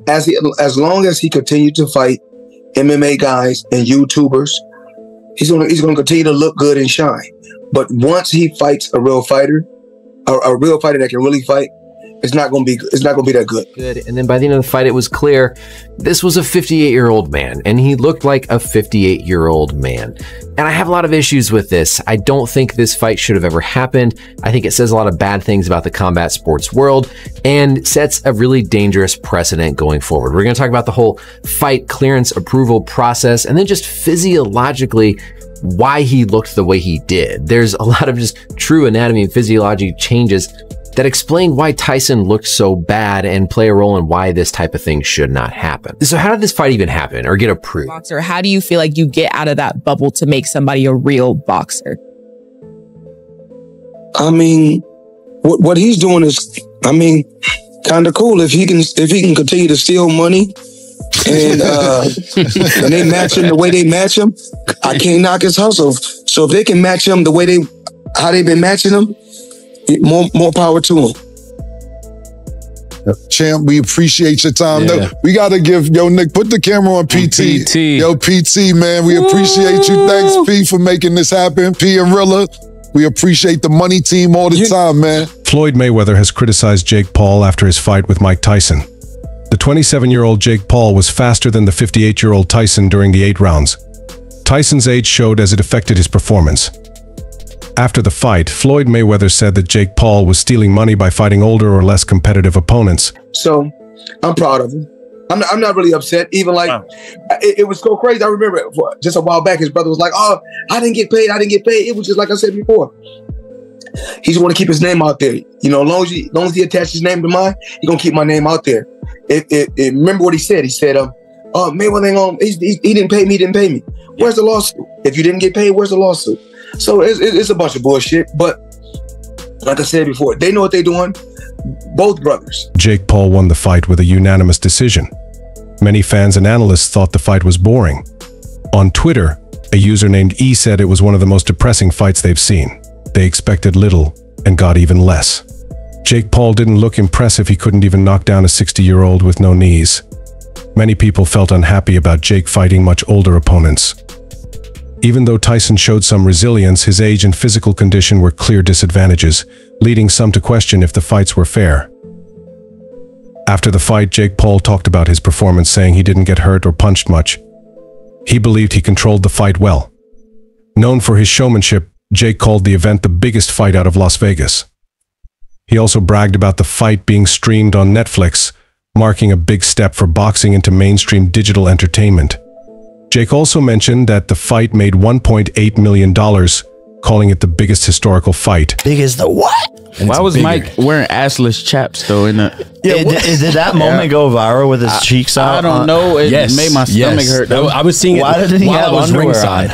as long as he continued to fight MMA guys and YouTubers, he's gonna continue to look good and shine. But once he fights a real fighter, a real fighter that can really fight, it's not gonna be that good. And then by the end of the fight, it was clear this was a 58-year-old man, and he looked like a 58-year-old man. And I have a lot of issues with this. I don't think this fight should have ever happened. I think it says a lot of bad things about the combat sports world and sets a really dangerous precedent going forward. We're going to talk about the whole fight clearance approval process, and then just physiologically why he looked the way he did. There's a lot of just true anatomy and physiology changes that explain why Tyson looked so bad and play a role in why this type of thing should not happen. So how did this fight even happen or get approved? Boxer, how do you feel like you get out of that bubble to make somebody a real boxer? I mean, what he's doing is, I mean, kind of cool. If he can continue to steal money and they match him the way they match him, I can't knock his hustle. So if they can match him the way how they've been matching him, more power to him. Champ, we appreciate your time. Yeah. No, we got to give, Nick, put the camera on PT. Yo, PT, man, we appreciate you. Thanks, P, for making this happen. P and Rilla, we appreciate the money team all the time, man. Floyd Mayweather has criticized Jake Paul after his fight with Mike Tyson. The 27-year-old Jake Paul was faster than the 58-year-old Tyson during the 8 rounds. Tyson's age showed as it affected his performance. After the fight, Floyd Mayweather said that Jake Paul was stealing money by fighting older or less competitive opponents. So, I'm proud of him. I'm not really upset. Even like, it was so crazy. I remember just a while back, his brother was like, "Oh, I didn't get paid. It was just like I said before. He just want to keep his name out there. You know, as long as he attaches his name to mine, he gonna keep my name out there." Remember what he said? He said, "Oh, Mayweather ain't gonna, he didn't pay me. He didn't pay me. Where's the lawsuit? If you didn't get paid, where's the lawsuit?" So it's a bunch of bullshit. But like I said before, they know what they're doing. Both brothers. Jake Paul won the fight with a unanimous decision. Many fans and analysts thought the fight was boring. On Twitter, a user named E said it was one of the most depressing fights they've seen. They expected little and got even less. Jake Paul didn't look impressive. He couldn't even knock down a 60-year-old with no knees. Many people felt unhappy about Jake fighting much older opponents. Even though Tyson showed some resilience, his age and physical condition were clear disadvantages, leading some to question if the fights were fair. After the fight, Jake Paul talked about his performance, saying he didn't get hurt or punched much. He believed he controlled the fight well. Known for his showmanship, Jake called the event the biggest fight out of Las Vegas. He also bragged about the fight being streamed on Netflix, marking a big step for boxing into mainstream digital entertainment. Jake also mentioned that the fight made $1.8 million, calling it the biggest historical fight. Big as the what? Why was Mike wearing assless chaps though? In the did that moment go viral with his cheeks out? I don't know. It made my stomach hurt. I was seeing it Why didn't he while have I was underwear ringside.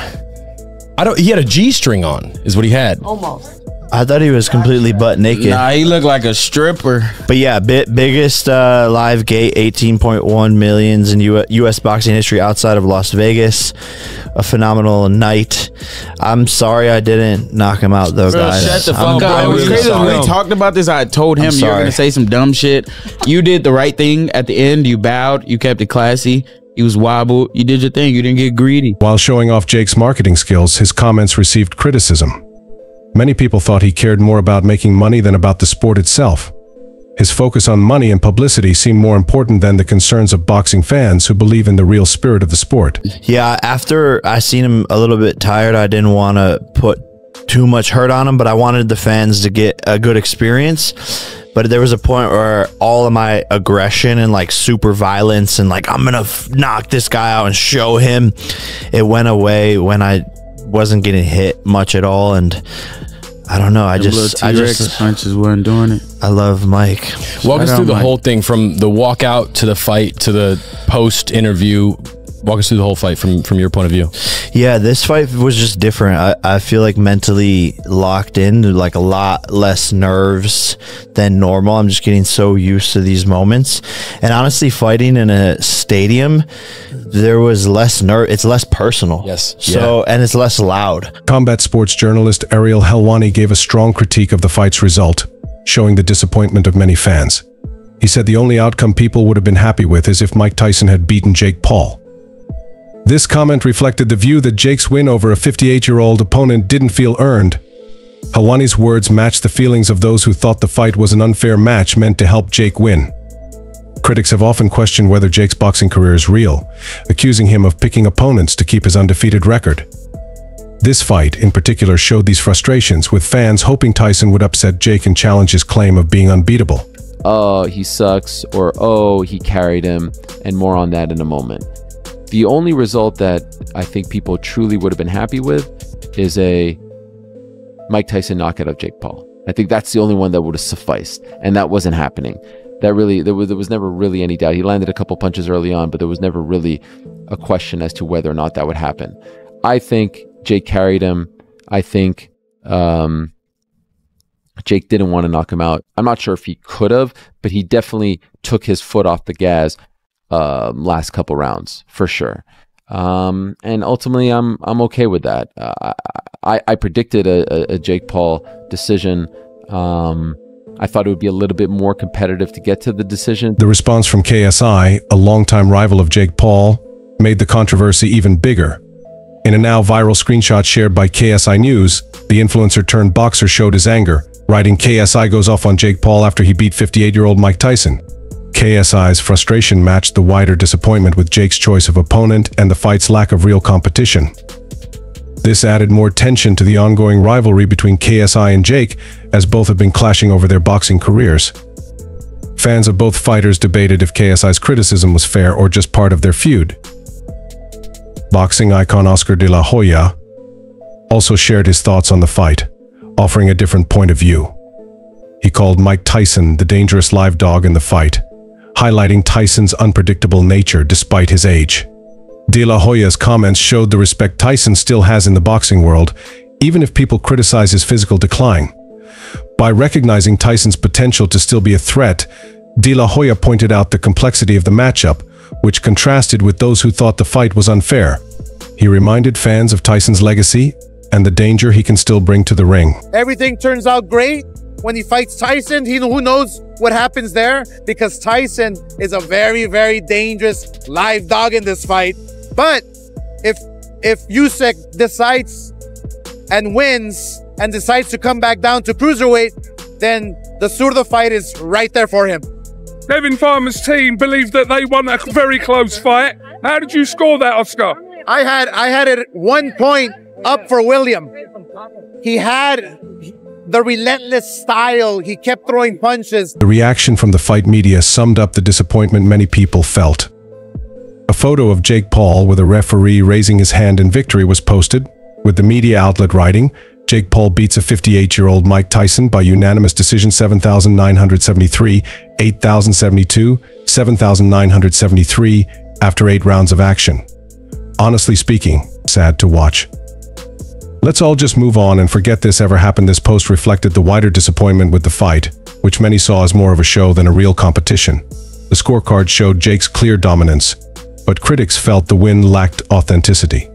on? He had a G-string on, is what he had. Almost. I thought he was completely butt naked. Nah, he looked like a stripper. But yeah, biggest live gate, 18.1 millions in U.S. boxing history outside of Las Vegas. A phenomenal night. I'm sorry I didn't knock him out though, guys. Shut the fuck up. It was crazy when we talked about this. I told him you were going to say some dumb shit. You did the right thing at the end. You bowed. You kept it classy. He was wobbled. You did your thing. You didn't get greedy. While showing off Jake's marketing skills, his comments received criticism. Many people thought he cared more about making money than about the sport itself. His focus on money and publicity seemed more important than the concerns of boxing fans who believe in the real spirit of the sport. Yeah, after I seen him a little bit tired, I didn't want to put too much hurt on him, but I wanted the fans to get a good experience. But there was a point where all of my aggression and like super violence and like, I'm going to knock this guy out and show him, it went away when I wasn't getting hit much at all. And I don't know. I just punches weren't doing it. I love Mike. Walk us through the whole thing from the walkout to the fight to the post interview. Walk us through the whole fight from your point of view. Yeah, this fight was just different. I feel like mentally locked in, like a lot less nerves than normal. I'm just getting so used to these moments. And honestly, fighting in a stadium, there was less nerve. It's less personal. Yes. So, and it's less loud. Combat sports journalist Ariel Helwani gave a strong critique of the fight's result, showing the disappointment of many fans. He said the only outcome people would have been happy with is if Mike Tyson had beaten Jake Paul. This comment reflected the view that Jake's win over a 58-year-old opponent didn't feel earned. Helwani's words matched the feelings of those who thought the fight was an unfair match meant to help Jake win. Critics have often questioned whether Jake's boxing career is real, accusing him of picking opponents to keep his undefeated record. This fight, in particular, showed these frustrations, with fans hoping Tyson would upset Jake and challenge his claim of being unbeatable. Oh, he sucks, or oh, he carried him, and more on that in a moment. The only result that I think people truly would have been happy with is a Mike Tyson knockout of Jake Paul. I think that's the only one that would have sufficed, and that wasn't happening. There was never really any doubt. He landed a couple punches early on, but there was never really a question as to whether or not that would happen. I think Jake carried him. I think Jake didn't want to knock him out. I'm not sure if he could have, but he definitely took his foot off the gas last couple rounds for sure. And ultimately, I'm okay with that. I predicted a Jake Paul decision. I thought it would be a little bit more competitive to get to the decision. The response from KSI, a longtime rival of Jake Paul, made the controversy even bigger. In a now viral screenshot shared by KSI News, the influencer turned boxer showed his anger, writing, "KSI goes off on Jake Paul after he beat 58-year-old Mike Tyson." KSI's frustration matched the wider disappointment with Jake's choice of opponent and the fight's lack of real competition. This added more tension to the ongoing rivalry between KSI and Jake, as both have been clashing over their boxing careers. Fans of both fighters debated if KSI's criticism was fair or just part of their feud. Boxing icon Oscar de la Hoya also shared his thoughts on the fight, offering a different point of view. He called Mike Tyson the dangerous live dog in the fight, highlighting Tyson's unpredictable nature despite his age. De La Hoya's comments showed the respect Tyson still has in the boxing world, even if people criticize his physical decline. By recognizing Tyson's potential to still be a threat, De La Hoya pointed out the complexity of the matchup, which contrasted with those who thought the fight was unfair. He reminded fans of Tyson's legacy and the danger he can still bring to the ring. Everything turns out great when he fights Tyson. Who knows what happens there, because Tyson is a very, very dangerous live dog in this fight. But if Usyk decides and wins and decides to come back down to cruiserweight, then the suit of the fight is right there for him. Kevin Farmer's team believed that they won a very close fight. How did you score that, Oscar? I had it 1 point up for William. He had the relentless style. He kept throwing punches. The reaction from the fight media summed up the disappointment many people felt. A photo of Jake Paul with a referee raising his hand in victory was posted, with the media outlet writing, "Jake Paul beats a 58-year-old Mike Tyson by unanimous decision 7,973, 8,072, 7,973 after 8 rounds of action. Honestly speaking, sad to watch." Let's all just move on and forget this ever happened. This post reflected the wider disappointment with the fight, which many saw as more of a show than a real competition. The scorecard showed Jake's clear dominance, but critics felt the win lacked authenticity.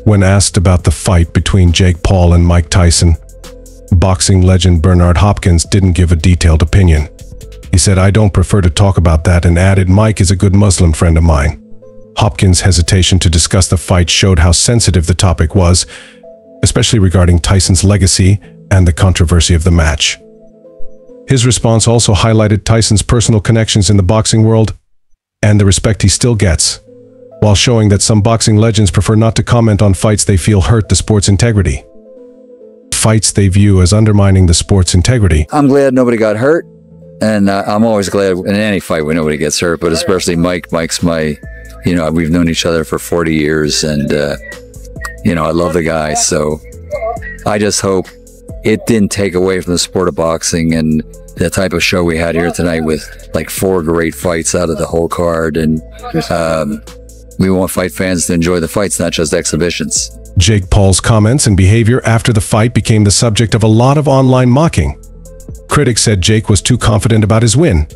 When asked about the fight between Jake Paul and Mike Tyson, boxing legend Bernard Hopkins didn't give a detailed opinion. He said, "I don't prefer to talk about that," and added, "Mike is a good Muslim friend of mine." Hopkins' hesitation to discuss the fight showed how sensitive the topic was, especially regarding Tyson's legacy and the controversy of the match. His response also highlighted Tyson's personal connections in the boxing world and the respect he still gets, while showing that some boxing legends prefer not to comment on fights they feel hurt the sport's integrity. Fights they view as undermining the sport's integrity. I'm glad nobody got hurt, and I'm always glad in any fight when nobody gets hurt, but especially Mike. Mike's my, we've known each other for 40 years, and I love the guy, so I just hope it didn't take away from the sport of boxing and the type of show we had here tonight with like 4 great fights out of the whole card, and we want fight fans to enjoy the fights, not just exhibitions. Jake Paul's comments and behavior after the fight became the subject of a lot of online mocking. Critics said Jake was too confident about his win.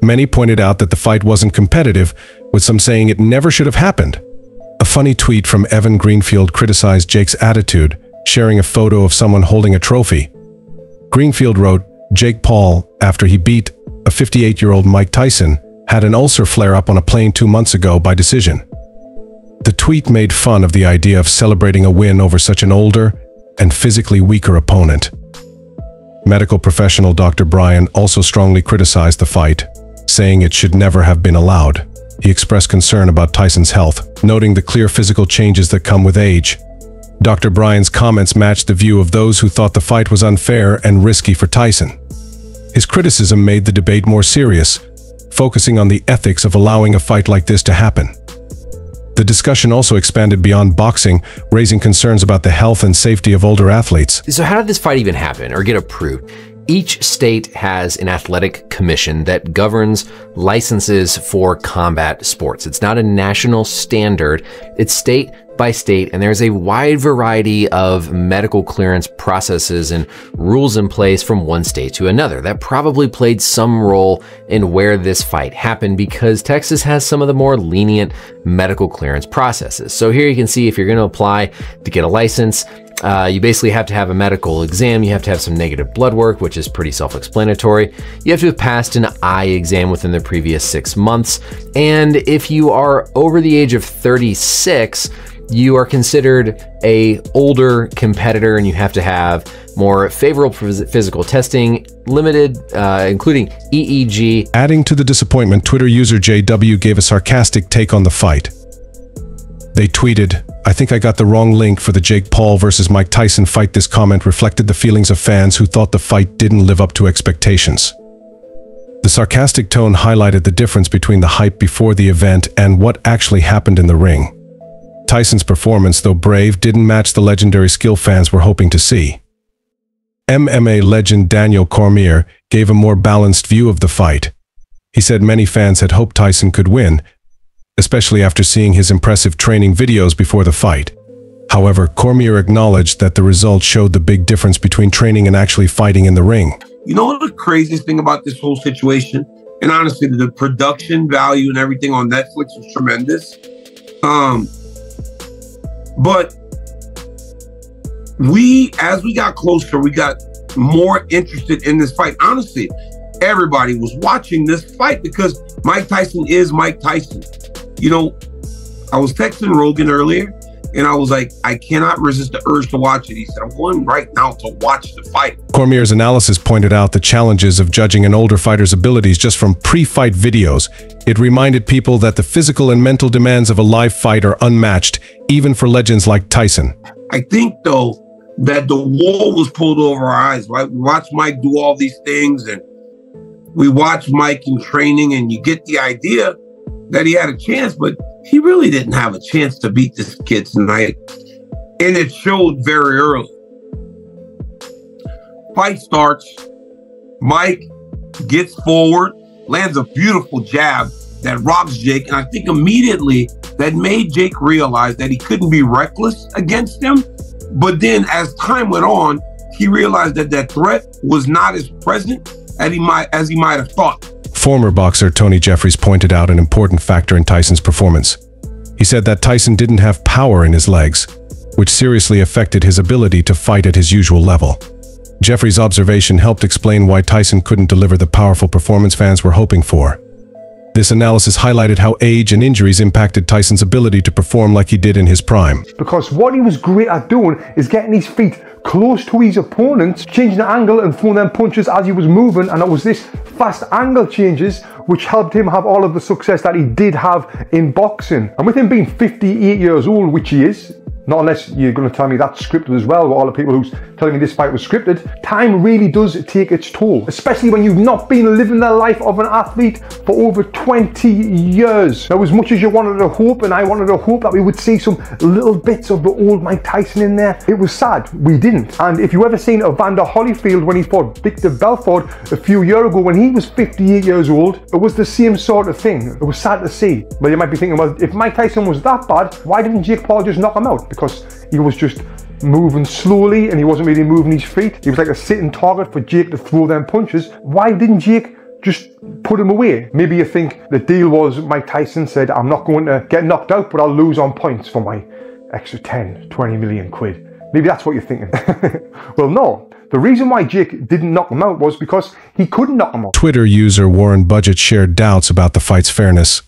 Many pointed out that the fight wasn't competitive, with some saying it never should have happened. A funny tweet from Evan Greenfield criticized Jake's attitude, sharing a photo of someone holding a trophy. Greenfield wrote, "Jake Paul, after he beat a 58-year-old Mike Tyson, had an ulcer flare-up on a plane 2 months ago by decision. The tweet made fun of the idea of celebrating a win over such an older and physically weaker opponent. Medical professional Dr. Bryan also strongly criticized the fight, saying it should never have been allowed. He expressed concern about Tyson's health, noting the clear physical changes that come with age. Dr. Bryan's comments matched the view of those who thought the fight was unfair and risky for Tyson. His criticism made the debate more serious, focusing on the ethics of allowing a fight like this to happen. The discussion also expanded beyond boxing, raising concerns about the health and safety of older athletes. So how did this fight even happen or get approved? Each state has an athletic commission that governs licenses for combat sports. It's not a national standard, it's state by state, and there's a wide variety of medical clearance processes and rules in place from one state to another. That probably played some role in where this fight happened, because Texas has some of the more lenient medical clearance processes. So here you can see, if you're going to apply to get a license, you basically have to have a medical exam, you have to have some negative blood work, which is pretty self-explanatory. You have to have passed an eye exam within the previous 6 months. And if you are over the age of 36, you are considered an older competitor, and you have to have more favorable physical testing, limited, including EEG. Adding to the disappointment, Twitter user JW gave a sarcastic take on the fight. They tweeted, "I think I got the wrong link for the Jake Paul versus Mike Tyson fight." This comment reflected the feelings of fans who thought the fight didn't live up to expectations. The sarcastic tone highlighted the difference between the hype before the event and what actually happened in the ring. Tyson's performance, though brave, didn't match the legendary skill fans were hoping to see. MMA legend Daniel Cormier gave a more balanced view of the fight. He said many fans had hoped Tyson could win, especially after seeing his impressive training videos before the fight. However, Cormier acknowledged that the results showed the big difference between training and actually fighting in the ring. You know what the craziest thing about this whole situation? And honestly, the production value and everything on Netflix was tremendous. But as we got closer, we got more interested in this fight. Honestly, everybody was watching this fight because Mike Tyson is Mike Tyson. You know, I was texting Rogan earlier, and I was like, I cannot resist the urge to watch it. He said, I'm going right now to watch the fight. Cormier's analysis pointed out the challenges of judging an older fighter's abilities just from pre-fight videos. It reminded people that the physical and mental demands of a live fight are unmatched, even for legends like Tyson. I think, though, that the wool was pulled over our eyes, right? We watched Mike do all these things, and we watched Mike in training, and you get the idea that he had a chance, but he really didn't have a chance to beat this kid tonight. And it showed very early. Fight starts. Mike gets forward, lands a beautiful jab that robs Jake. And I think immediately that made Jake realize that he couldn't be reckless against him. But then as time went on, he realized that that threat was not as present as he might have thought. Former boxer Tony Jeffries pointed out an important factor in Tyson's performance. He said that Tyson didn't have power in his legs, which seriously affected his ability to fight at his usual level. Jeffries' observation helped explain why Tyson couldn't deliver the powerful performance fans were hoping for. This analysis highlighted how age and injuries impacted Tyson's ability to perform like he did in his prime. Because what he was great at doing is getting his feet close to his opponents, changing the angle and throwing them punches as he was moving, and it was this fast angle changes which helped him have all of the success that he did have in boxing. And with him being 58 years old, which he is, not unless you're going to tell me that's scripted as well, with all the people who's telling me this fight was scripted, time really does take its toll, especially when you've not been living the life of an athlete for over 20 years. Now, as much as you wanted to hope, and I wanted to hope that we would see some little bits of the old Mike Tyson in there, it was sad we didn't. And if you ever seen Evander Holyfield when he fought Victor Belfort a few years ago when he was 58 years old, it was the same sort of thing. It was sad to see. But you might be thinking, well, if Mike Tyson was that bad, why didn't Jake Paul just knock him out? Because he was just moving slowly and he wasn't really moving his feet. He was like a sitting target for Jake to throw them punches. Why didn't Jake just put him away? Maybe you think the deal was Mike Tyson said, I'm not going to get knocked out, but I'll lose on points for my extra 10, 20 million quid. Maybe that's what you're thinking. Well, no. The reason why Jake didn't knock him out was because he couldn't knock him out. Twitter user Warren Budget shared doubts about the fight's fairness.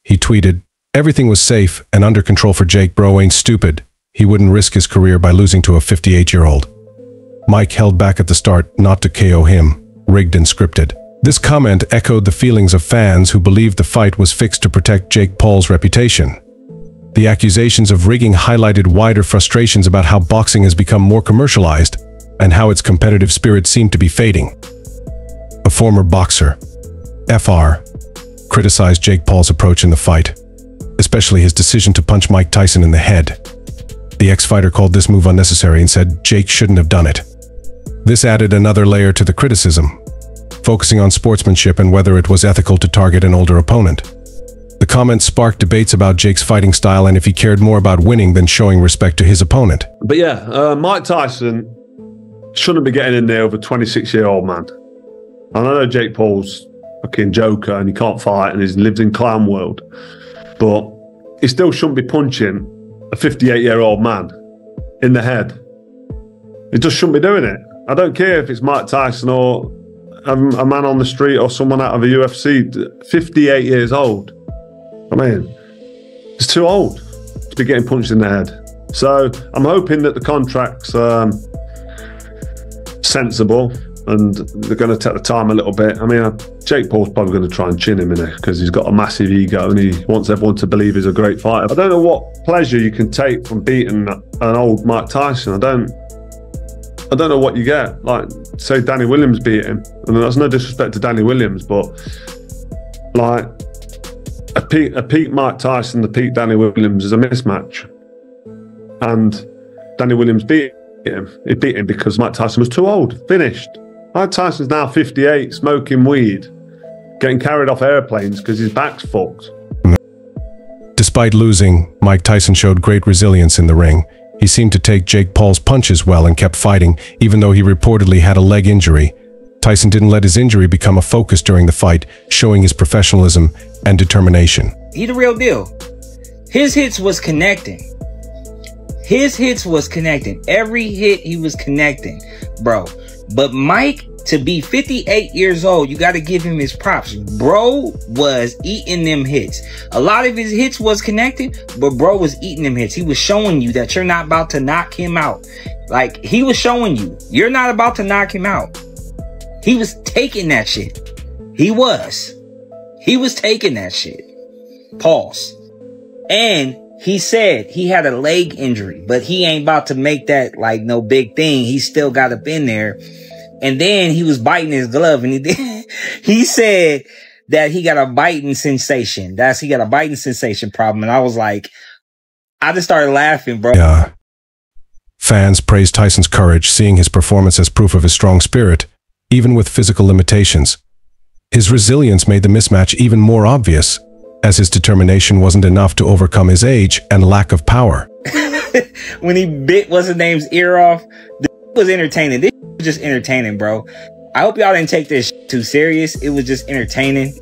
He tweeted, "Everything was safe and under control for Jake. Bro ain't stupid. He wouldn't risk his career by losing to a 58-year-old. Mike held back at the start not to KO him, rigged and scripted." This comment echoed the feelings of fans who believed the fight was fixed to protect Jake Paul's reputation. The accusations of rigging highlighted wider frustrations about how boxing has become more commercialized and how its competitive spirit seemed to be fading. A former boxer, FR, criticized Jake Paul's approach in the fight, especially his decision to punch Mike Tyson in the head. The ex-fighter called this move unnecessary and said Jake shouldn't have done it. This added another layer to the criticism, focusing on sportsmanship and whether it was ethical to target an older opponent. The comments sparked debates about Jake's fighting style and if he cared more about winning than showing respect to his opponent. But yeah, Mike Tyson shouldn't be getting in there with a 26-year-old man. And I know Jake Paul's fucking joker and he can't fight and he lives in clown world, but he still shouldn't be punching a 58-year-old man in the head. He just shouldn't be doing it. I don't care if it's Mike Tyson or a man on the street or someone out of the UFC, 58 years old. I mean, it's too old to be getting punched in the head. So I'm hoping that the contract's sensible and they're going to take the time a little bit. I mean, Jake Paul's probably going to try and chin him in it because he's got a massive ego and he wants everyone to believe he's a great fighter. I don't know what pleasure you can take from beating an old Mike Tyson. I don't know what you get. Like, say Danny Williams beat him, and that's no disrespect to Danny Williams, but like a peak Mike Tyson, the peak Danny Williams is a mismatch. And Danny Williams beat him. He beat him because Mike Tyson was too old, finished. Mike Tyson's now 58, smoking weed, getting carried off airplanes because his back's fucked. Despite losing, Mike Tyson showed great resilience in the ring. He seemed to take Jake Paul's punches well and kept fighting, even though he reportedly had a leg injury. Tyson didn't let his injury become a focus during the fight, showing his professionalism and determination. He the real deal. His hits was connecting. His hits was connecting. Every hit he was connecting, bro. But Mike, to be 58 years old, you got to give him his props. Bro was eating them hits. A lot of his hits was connected, but bro was eating them hits. He was showing you that you're not about to knock him out. Like, he was showing you, you're not about to knock him out. He was taking that shit. He was taking that shit. Pause. And he said he had a leg injury, but he ain't about to make that like no big thing. He still got up in there. And then he was biting his glove and he said that he got a biting sensation. He got a biting sensation problem. And I was like, I just started laughing, bro. Yeah. Fans praised Tyson's courage, seeing his performance as proof of his strong spirit, even with physical limitations. His resilience made the mismatch even more obvious, as his determination wasn't enough to overcome his age and lack of power. When he bit what's his name's ear off, this was entertaining. This was just entertaining, bro. I hope y'all didn't take this too serious. It was just entertaining.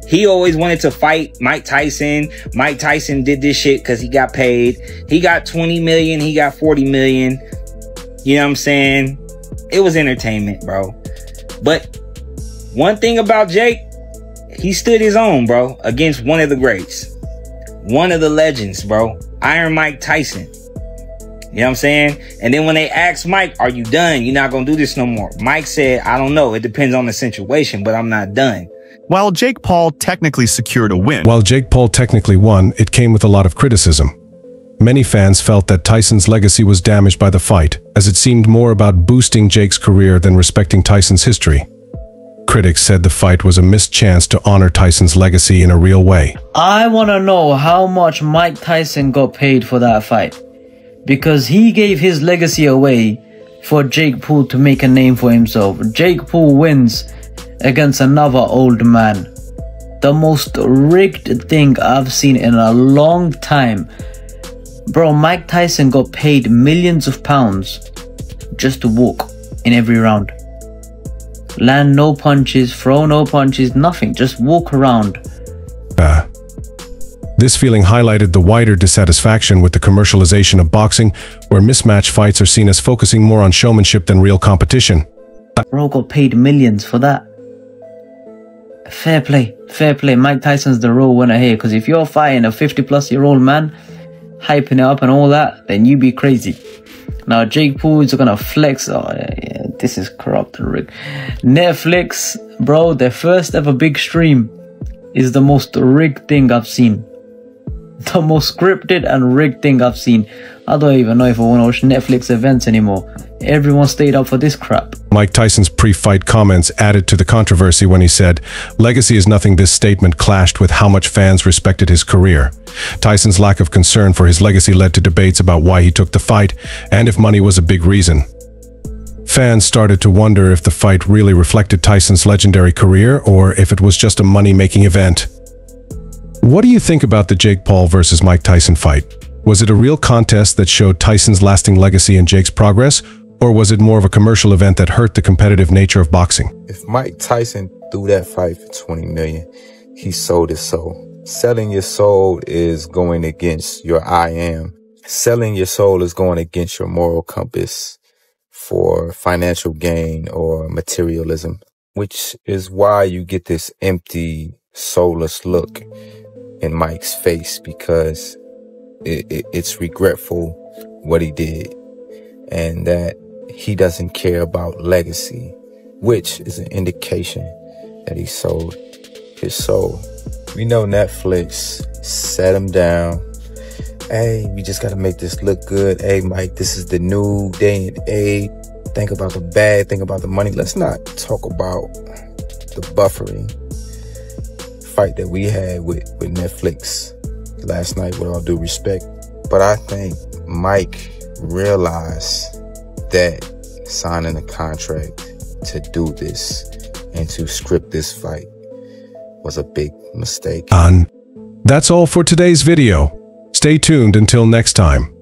He always wanted to fight Mike Tyson. Mike Tyson did this shit because he got paid. He got 20 million. He got 40 million. You know what I'm saying? It was entertainment, bro. But one thing about Jake, he stood his own, bro, against one of the greats. One of the legends, bro. Iron Mike Tyson. You know what I'm saying? And then when they asked Mike, are you done? You're not going to do this no more. Mike said, I don't know. It depends on the situation, but I'm not done. While Jake Paul technically secured a win. While Jake Paul technically won, it came with a lot of criticism. Many fans felt that Tyson's legacy was damaged by the fight, as it seemed more about boosting Jake's career than respecting Tyson's history. Critics said the fight was a missed chance to honor Tyson's legacy in a real way. I want to know how much Mike Tyson got paid for that fight, because he gave his legacy away for Jake Paul to make a name for himself. Jake Paul wins against another old man. The most rigged thing I've seen in a long time. Bro, Mike Tyson got paid millions of pounds just to walk in every round. Land no punches, throw no punches, nothing. Just walk around. This feeling highlighted the wider dissatisfaction with the commercialization of boxing, where mismatch fights are seen as focusing more on showmanship than real competition. Bro got paid millions for that. Fair play, fair play. Mike Tyson's the real winner here, because if you're fighting a 50-plus-year-old man, hyping it up and all that, then you be crazy. Now Jake Paul is gonna flex. Oh yeah, this is corrupt and rigged. Netflix, bro, their first ever big stream is the most rigged thing I've seen. The most scripted and rigged thing I've seen. I don't even know if I want to watch Netflix events anymore. Everyone stayed up for this crap. Mike Tyson's pre-fight comments added to the controversy when he said, "Legacy is nothing." This statement clashed with how much fans respected his career. Tyson's lack of concern for his legacy led to debates about why he took the fight and if money was a big reason. Fans started to wonder if the fight really reflected Tyson's legendary career or if it was just a money-making event. What do you think about the Jake Paul versus Mike Tyson fight? Was it a real contest that showed Tyson's lasting legacy and Jake's progress, or was it more of a commercial event that hurt the competitive nature of boxing? If Mike Tyson threw that fight for $20 million, he sold his soul. Selling your soul is going against your I am. Selling your soul is going against your moral compass for financial gain or materialism, which is why you get this empty, soulless look in Mike's face, because it's regretful what he did and that he doesn't care about legacy, which is an indication that he sold his soul. We know Netflix set him down. Hey, we just got to make this look good. Hey, Mike, this is the new day and age. Think about the bag, think about the money. Let's not talk about the buffering fight that we had with Netflix last night, with all due respect. But I think Mike realized that signing a contract to do this and to script this fight was a big mistake. That's all for today's video. Stay tuned until next time.